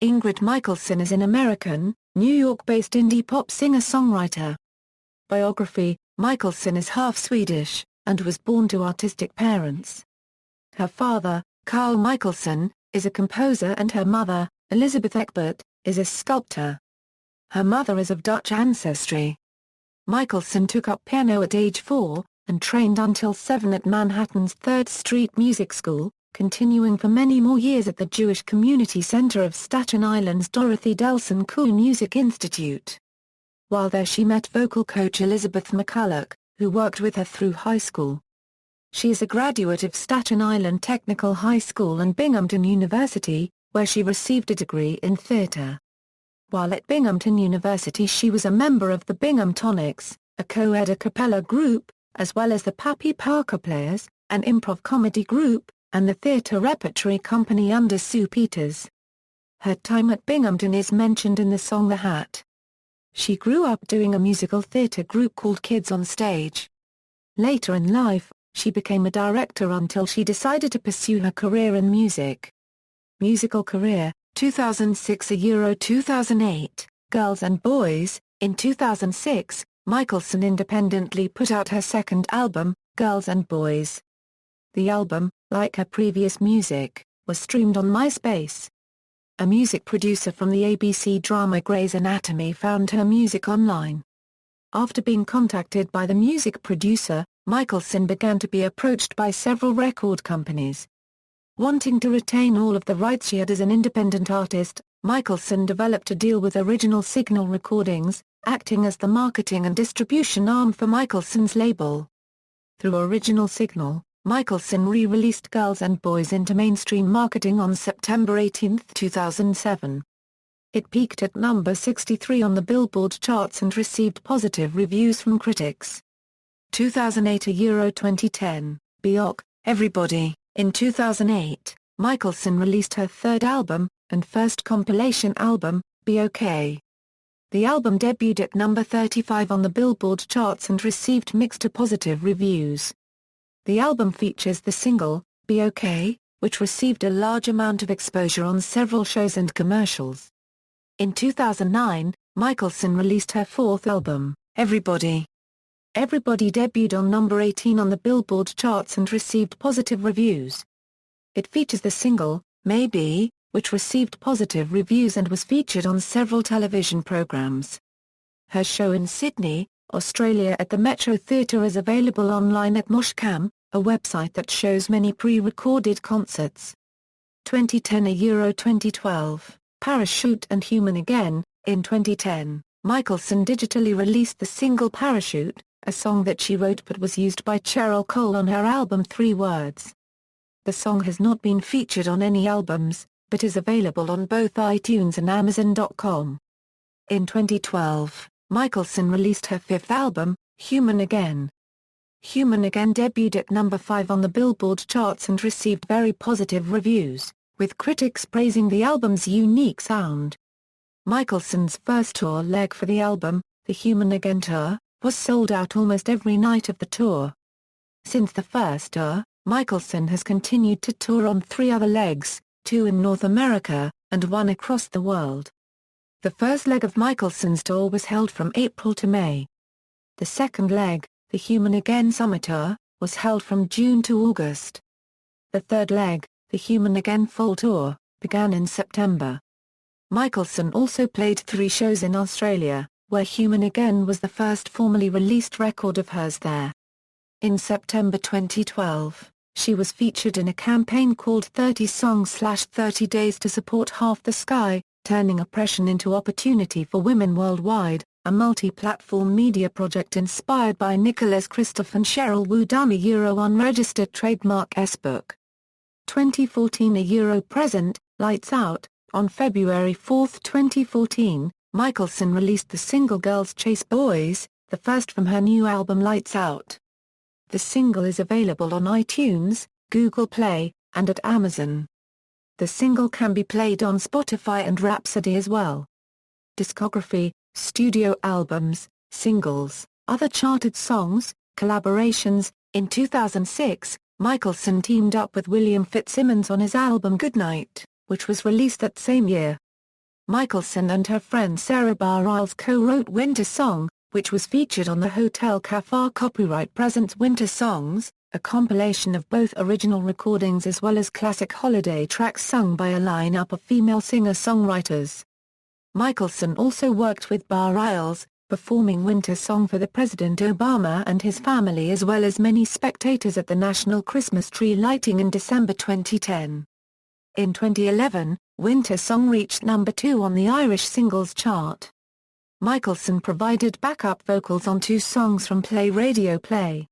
Ingrid Michaelson is an American, New York-based indie pop singer-songwriter. Biography: Michaelson is half Swedish, and was born to artistic parents. Her father, Carl Michaelson, is a composer and her mother, Elizabeth Egbert, is a sculptor. Her mother is of Dutch ancestry. Michaelson took up piano at age 4, and trained until 7 at Manhattan's 3rd Street Music School, continuing for many more years at the Jewish Community Center of Staten Island's Dorothy Delson Cool Music Institute. While there she met vocal coach Elizabeth McCulloch, who worked with her through high school. She is a graduate of Staten Island Technical High School and Binghamton University, where she received a degree in theater. While at Binghamton University she was a member of the Binghamtonics, a co-ed a cappella group, as well as the Pappy Parker Players, an improv comedy group, and the theater repertory company under Sue Peters. Her time at Binghamton is mentioned in the song The Hat. She grew up doing a musical theater group called Kids on Stage. Later in life, she became a director until she decided to pursue her career in music. Musical career: 2006 Euro 2008, Girls and Boys. In 2006, Michaelson independently put out her second album, Girls and Boys. The album, like her previous music, was streamed on MySpace. A music producer from the ABC drama Grey's Anatomy found her music online. After being contacted by the music producer, Michaelson began to be approached by several record companies. Wanting to retain all of the rights she had as an independent artist, Michaelson developed a deal with Original Signal Recordings, acting as the marketing and distribution arm for Michelson's label. Through Original Signal, Michaelson re-released Girls and Boys into mainstream marketing on September 18, 2007. It peaked at number 63 on the Billboard charts and received positive reviews from critics. 2008 Euro 2010, Björk, Everybody. In 2008, Michaelson released her third album, and first compilation album, Be OK. The album debuted at number 35 on the Billboard charts and received mixed to positive reviews. The album features the single, Be OK, which received a large amount of exposure on several shows and commercials. In 2009, Michaelson released her fourth album, Everybody. Everybody debuted on number 18 on the Billboard charts and received positive reviews. It features the single, Maybe, which received positive reviews and was featured on several television programs. Her show in Sydney, Australia at the Metro Theatre is available online at Moshcam, a website that shows many pre-recorded concerts. 2010 Euro 2012, Parachute and Human Again. In 2010, Michaelson digitally released the single Parachute, a song that she wrote but was used by Cheryl Cole on her album 3 Words. The song has not been featured on any albums, but is available on both iTunes and Amazon.com. In 2012, Michaelson released her fifth album, Human Again. Human Again debuted at number 5 on the Billboard charts and received very positive reviews, with critics praising the album's unique sound. Michelson's first tour leg for the album, the Human Again Tour, was sold out almost every night of the tour. Since the first tour, Michaelson has continued to tour on 3 other legs, 2 in North America, and 1 across the world. The first leg of Michelson's tour was held from April to May. The second leg, the Human Again Summer Tour, was held from June to August. The third leg, the Human Again Fall Tour, began in September. Michaelson also played 3 shows in Australia, where Human Again was the first formally released record of hers there. In September 2012, she was featured in a campaign called 30 Songs/30 Days to support Half the Sky, Turning Oppression into Opportunity for Women Worldwide, a multi-platform media project inspired by Nicholas Kristof and Sheryl Wu Dami Euro unregistered trademark S-Book. 2014 Euro Present, Lights Out. On February 4, 2014, Michaelson released the single Girls Chase Boys, the first from her new album Lights Out. The single is available on iTunes, Google Play, and at Amazon. The single can be played on Spotify and Rhapsody as well. Discography: studio albums, singles, other charted songs, collaborations. In 2006, Michaelson teamed up with William Fitzsimmons on his album Goodnight, which was released that same year. Michaelson and her friend Sarah Bareilles co-wrote Winter Song, which was featured on the Hotel Cafar Copyright Presents Winter Songs, a compilation of both original recordings as well as classic holiday tracks sung by a lineup of female singer-songwriters. Michaelson also worked with Bareilles, performing Winter Song for the President Obama and his family as well as many spectators at the National Christmas Tree Lighting in December 2010. In 2011, Winter Song reached number 2 on the Irish Singles Chart. Michaelson provided backup vocals on 2 songs from Play Radio Play's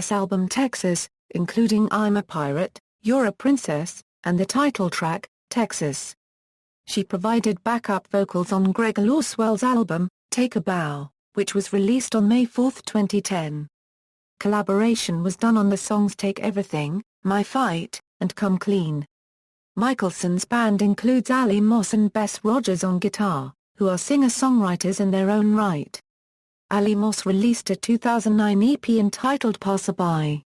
album Texas, including I'm a Pirate, You're a Princess, and the title track, Texas. She provided backup vocals on Greg Lawswell's album, Take a Bow, which was released on May 4, 2010. Collaboration was done on the songs Take Everything, My Fight, and Come Clean. Michaelson's band includes Ali Moss and Bess Rogers on guitar, who are singer-songwriters in their own right. Ali Moss released a 2009 EP entitled Passerby.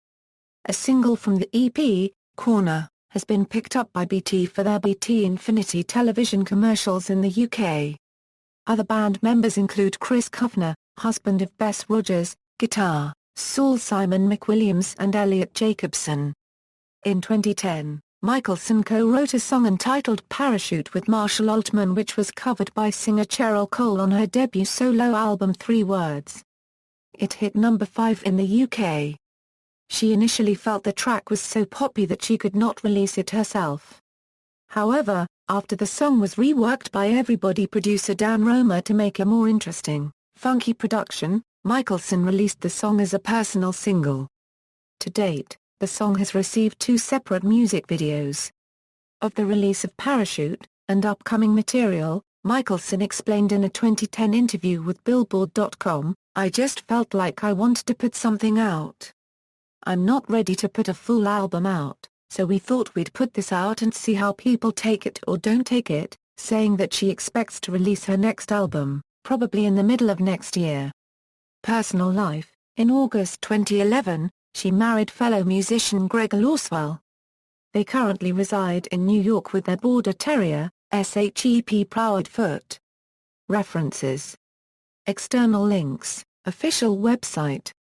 A single from the EP, Corner, has been picked up by BT for their BT Infinity television commercials in the UK. Other band members include Chris Kufner, husband of Bess Rogers, guitar, Saul Simon McWilliams and Elliot Jacobson. In 2010, Michaelson co-wrote a song entitled Parachute with Marshall Altman, which was covered by singer Cheryl Cole on her debut solo album 3 Words. It hit number 5 in the UK. She initially felt the track was so poppy that she could not release it herself. However, after the song was reworked by Everybody producer Dan Romer to make a more interesting, funky production, Michaelson released the song as a personal single. To date, the song has received 2 separate music videos. Of the release of Parachute, and upcoming material, Michaelson explained in a 2010 interview with Billboard.com, I just felt like I wanted to put something out. I'm not ready to put a full album out, so we thought we'd put this out and see how people take it or don't take it, saying that she expects to release her next album, probably in the middle of next year. Personal life: in August 2011, she married fellow musician Greg Lawswell. They currently reside in New York with their border terrier, SHEP Proudfoot. References. External links, official website.